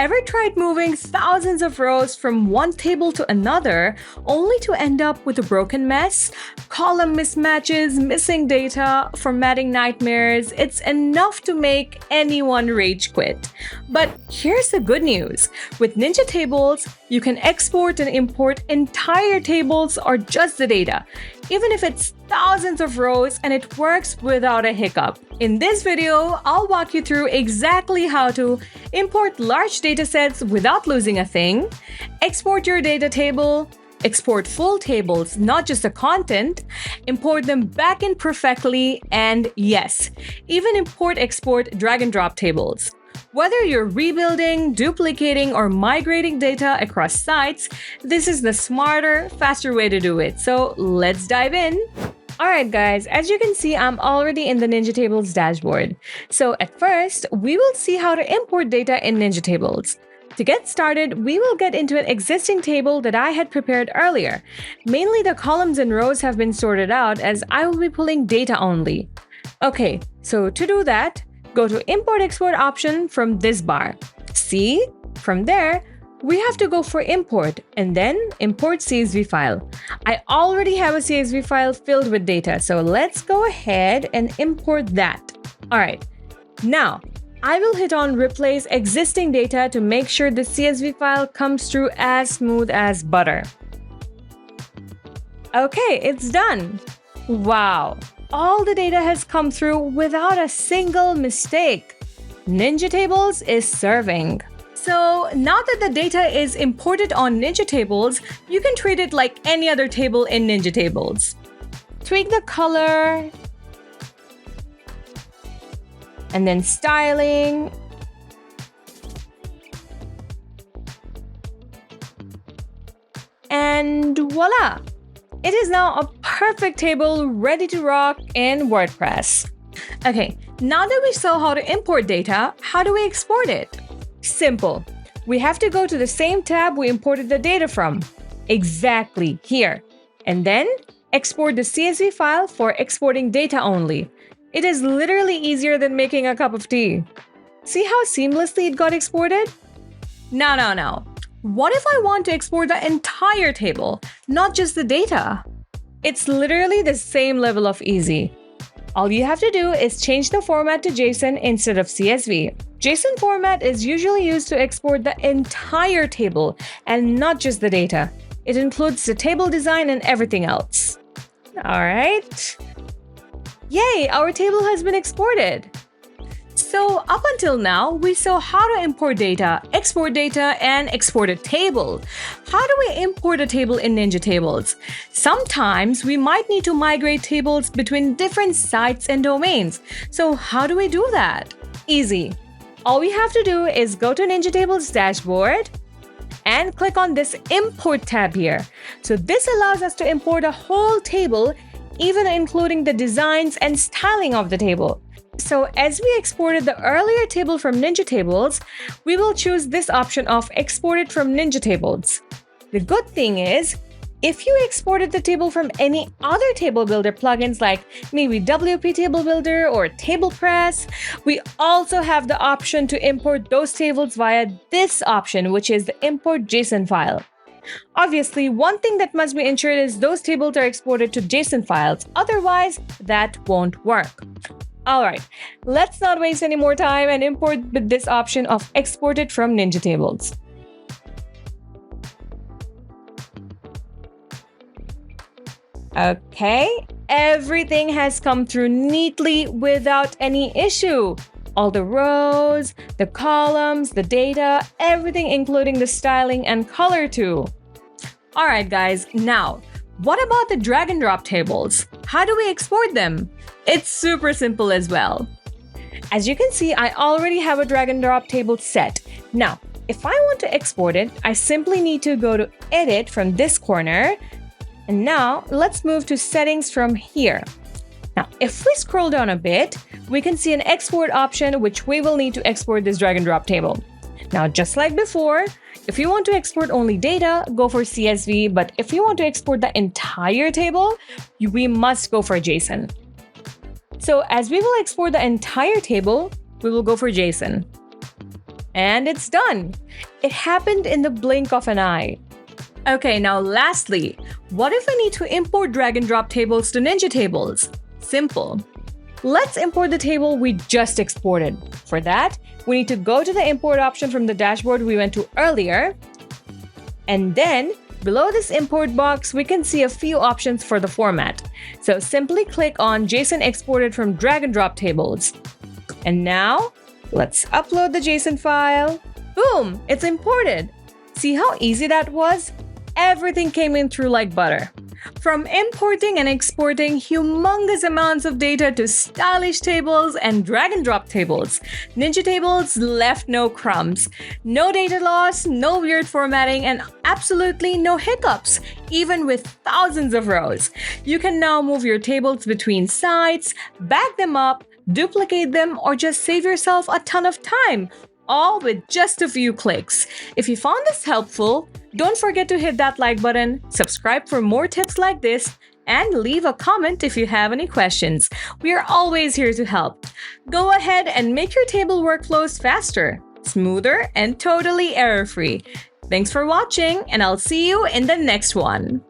Ever tried moving thousands of rows from one table to another only to end up with a broken mess? Column mismatches, missing data, formatting nightmares, it's enough to make anyone rage quit. But here's the good news. With ninjatables, you can export and import entire tables or just the data, even if it's thousands of rows, and it works without a hiccup. In this video, I'll walk you through exactly how to import large datasets without losing a thing, export your data table, export full tables, not just the content, import them back in perfectly, and yes, even import-export drag-and-drop tables. Whether you're rebuilding, duplicating, or migrating data across sites, this is the smarter, faster way to do it. So let's dive in. Alright guys, as you can see, I'm already in the ninjatables dashboard. So at first, we will see how to import data in ninjatables. To get started, we will get into an existing table that I had prepared earlier. Mainly the columns and rows have been sorted out as I will be pulling data only. Okay, so to do that, go to Import Export option from this bar. See? From there, we have to go for import and then import CSV file. I already have a CSV file filled with data, so let's go ahead and import that. Alright, now I will hit on replace existing data to make sure the CSV file comes through as smooth as butter. Okay, it's done. Wow, all the data has come through without a single mistake. Ninjatables is serving. So now that the data is imported on ninjatables, you can treat it like any other table in ninjatables. Tweak the color, and then styling, and voila! It is now a perfect table ready to rock in WordPress. Okay, now that we saw how to import data, how do we export it? Simple. We have to go to the same tab we imported the data from. Exactly, here. And then export the CSV file for exporting data only. It is literally easier than making a cup of tea. See how seamlessly it got exported? No. What if I want to export the entire table, not just the data? It's literally the same level of easy. All you have to do is change the format to JSON instead of CSV. JSON format is usually used to export the entire table and not just the data. It includes the table design and everything else. Alright. Yay, our table has been exported. So up until now, we saw how to import data, and export a table. How do we import a table in ninjatables? Sometimes we might need to migrate tables between different sites and domains. So how do we do that? Easy. All we have to do is go to ninjatables dashboard and click on this import tab here. So this allows us to import a whole table, even including the designs and styling of the table. So as we exported the earlier table from ninjatables, we will choose this option of exported from ninjatables. The good thing is, if you exported the table from any other table builder plugins like maybe WP Table Builder or TablePress, we also have the option to import those tables via this option, which is the import JSON file. Obviously, one thing that must be ensured is those tables are exported to JSON files, otherwise that won't work. Alright, let's not waste any more time and import with this option of exported from ninjatables. Okay, everything has come through neatly without any issue. All the rows, the columns, the data, everything including the styling and color too. Alright guys, now, what about the drag and drop tables? How do we export them? It's super simple as well. As you can see, I already have a drag and drop table set. Now, if I want to export it, I simply need to go to Edit from this corner. And now, let's move to Settings from here. Now, if we scroll down a bit, we can see an export option, which we will need to export this drag and drop table. Now, just like before, if you want to export only data, go for CSV, but if you want to export the entire table, we must go for JSON. So as we will export the entire table, we will go for JSON. And it's done. It happened in the blink of an eye. Okay, now lastly, what if I need to import drag and drop tables to ninjatables? Simple. Let's import the table we just exported. For that, we need to go to the import option from the dashboard we went to earlier. And then, below this import box, we can see a few options for the format. So simply click on JSON exported from drag and drop tables. And now, let's upload the JSON file. Boom! It's imported. See how easy that was? Everything came in through like butter. From importing and exporting humongous amounts of data to stylish tables and drag and drop tables, ninjatables left no crumbs. No data loss, no weird formatting, and absolutely no hiccups, even with thousands of rows. You can now move your tables between sites, back them up, duplicate them, or just save yourself a ton of time, all with just a few clicks. If you found this helpful, don't forget to hit that like button, subscribe for more tips like this, and leave a comment if you have any questions. We are always here to help. Go ahead and make your table workflows faster, smoother, and totally error-free. Thanks for watching, and I'll see you in the next one.